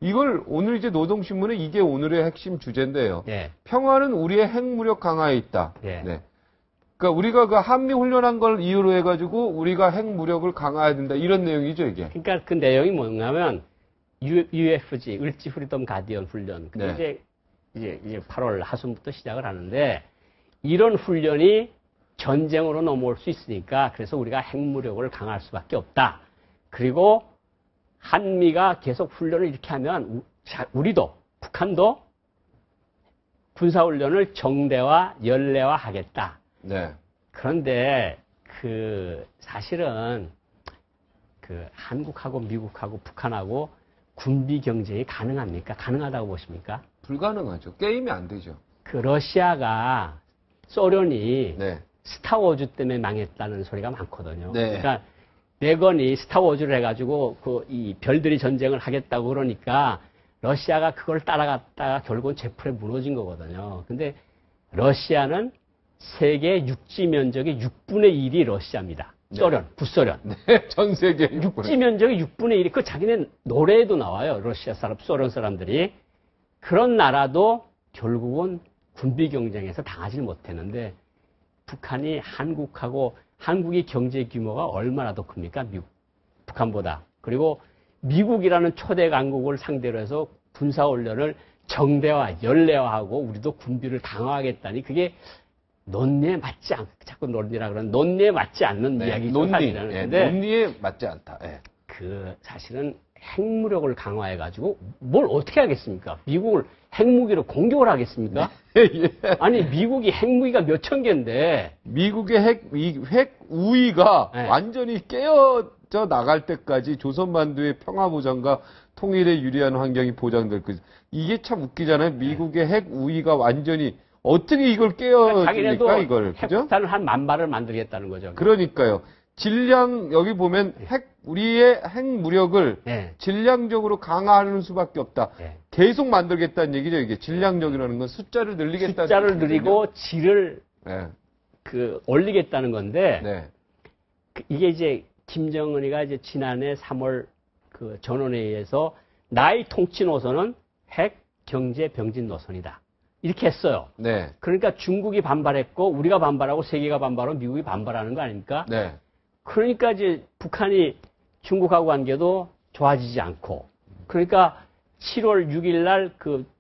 이걸 오늘 이제 노동신문에 이게 오늘의 핵심 주제인데요. 예. 평화는 우리의 핵무력 강화에 있다. 예. 네. 그러니까 우리가 그 한미 훈련한 걸 이유로 해가지고 우리가 핵무력을 강화해야 된다. 이런 내용이죠, 이게. 그러니까 그 내용이 뭐냐면 UFG, 을지 프리덤 가디언 훈련. 그게 네. 이제 8월 하순부터 시작을 하는데 이런 훈련이 전쟁으로 넘어올 수 있으니까 그래서 우리가 핵무력을 강화할 수밖에 없다. 그리고 한미가 계속 훈련을 이렇게 하면 우리도 북한도 군사훈련을 정대화, 연례화 하겠다. 네. 그런데 사실은 한국하고 미국하고 북한하고 군비 경쟁이 가능합니까? 가능하다고 보십니까? 불가능하죠. 게임이 안 되죠. 러시아가 소련이 네. 스타워즈 때문에 망했다는 소리가 많거든요. 네. 그러니까 레건이 스타워즈를 해가지고 이 별들이 전쟁을 하겠다고 그러니까 러시아가 그걸 따라갔다가 결국은 제풀에 무너진 거거든요. 근데 러시아는 세계 육지 면적의 6분의 1이 러시아입니다. 소련, 구소련. 네, 전 세계 육지 면적의 6분의 1이 자기네 노래에도 나와요. 러시아 사람, 소련 사람들이. 그런 나라도 결국은 군비 경쟁에서 당하지 못했는데 북한이 한국이 경제 규모가 얼마나 더 큽니까? 북한보다. 그리고 미국이라는 초대 강국을 상대로 해서 군사훈련을 정대화, 연례화하고 우리도 군비를 강화하겠다니 그게 논리에 맞지 자꾸 논리라 그러는 논리에 맞지 않는 이야기죠. 논리에 맞지 않다. 예. 사실은 핵무력을 강화해가지고 뭘 어떻게 하겠습니까? 미국을 핵무기로 공격을 하겠습니까? 아니, 미국이 핵무기가 몇천 개인데. 미국의 핵 우위가 네. 완전히 깨어져 나갈 때까지 조선반도의 평화보장과 통일에 유리한 환경이 보장될 거죠. 이게 참 웃기잖아요. 미국의 핵 우위가 완전히 어떻게 이걸 깨어집니까, 이걸. 그죠? 핵폭탄을 한 10,000발을 만들겠다는 거죠. 그러니까요. 여기 보면 우리의 핵무력을 네. 질량적으로 강화하는 수밖에 없다. 네. 계속 만들겠다는 얘기죠, 이게. 질량적이라는 건 숫자를 늘리겠다는 숫자를 늘리고 질을 네. 올리겠다는 건데. 네. 이게 이제 김정은이가 이제 지난해 3월 전원회의에서 나의 통치 노선은 핵 경제 병진 노선이다. 이렇게 했어요. 네. 그러니까 중국이 반발했고 우리가 반발하고 세계가 반발하고 미국이 반발하는 거 아닙니까? 네. 그러니까 이제 북한이 중국하고 관계도 좋아지지 않고 그러니까 7월 6일 날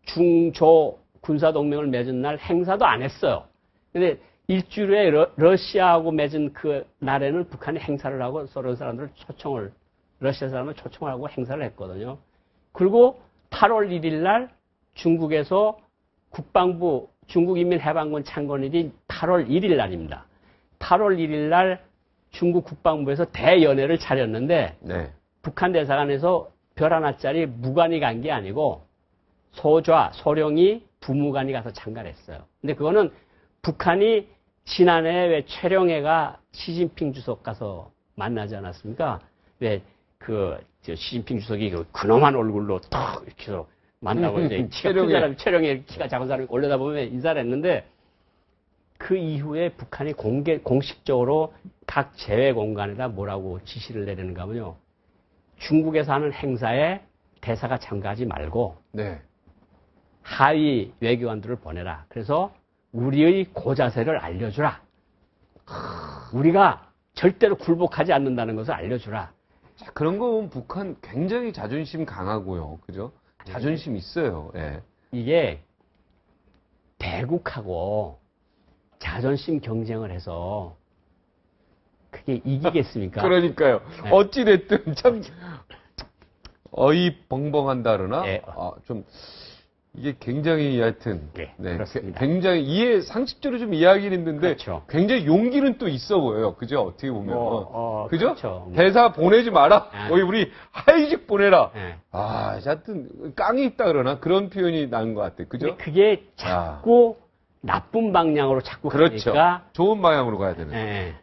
중조 군사동맹을 맺은 날 행사도 안 했어요. 근데 일주일 후에 러시아하고 맺은 그 날에는 북한이 행사를 하고 소련 사람들을 러시아 사람을 초청을 하고 행사를 했거든요. 그리고 8월 1일 날 중국에서 국방부 중국인민해방군 창건일이 8월 1일 날입니다. 8월 1일 날 중국 국방부에서 대연회를 차렸는데 네. 북한 대사관에서 별 하나짜리 무관이 간 게 아니고 소령이 부무관이 가서 참가했어요. 근데 그거는 북한이 지난해 왜 최령해가 시진핑 주석 가서 만나지 않았습니까? 왜 시진핑 주석이 근엄한 얼굴로 탁 이렇게 해서 만나고 이제 키가 큰 사람이 최령해 키가 작은 사람이 올려다보면 인사를 했는데 그 이후에 북한이 공식적으로 각 제외 공간에다 뭐라고 지시를 내리는가 하면요. 중국에서 하는 행사에 대사가 참가하지 말고 네. 하위 외교관들을 보내라. 그래서 우리의 고자세를 알려주라. 우리가 절대로 굴복하지 않는다는 것을 알려주라. 자, 그런 거 보면 북한 굉장히 자존심 강하고요. 그죠? 자존심 있어요. 예. 이게 대국하고 자존심 경쟁을 해서 그게 이기겠습니까? 그러니까요. 네. 어찌됐든 참 벙벙한다 그러나 네. 좀 이게 굉장히 하여튼 네, 그렇습니다. 굉장히 상식적으로 좀 이해하기는 힘든데 그렇죠. 굉장히 용기는 또 있어 보여요. 그죠? 어떻게 보면 그죠? 그렇죠. 대사 보내지 마라. 네. 우리 하이직 보내라. 네. 하여튼 깡이 있다 그러나 그런 표현이 나는 것 같아. 그죠? 근데 그게 자꾸 나쁜 방향으로 자꾸 그렇죠. 가니까 좋은 방향으로 가야 되는. 네.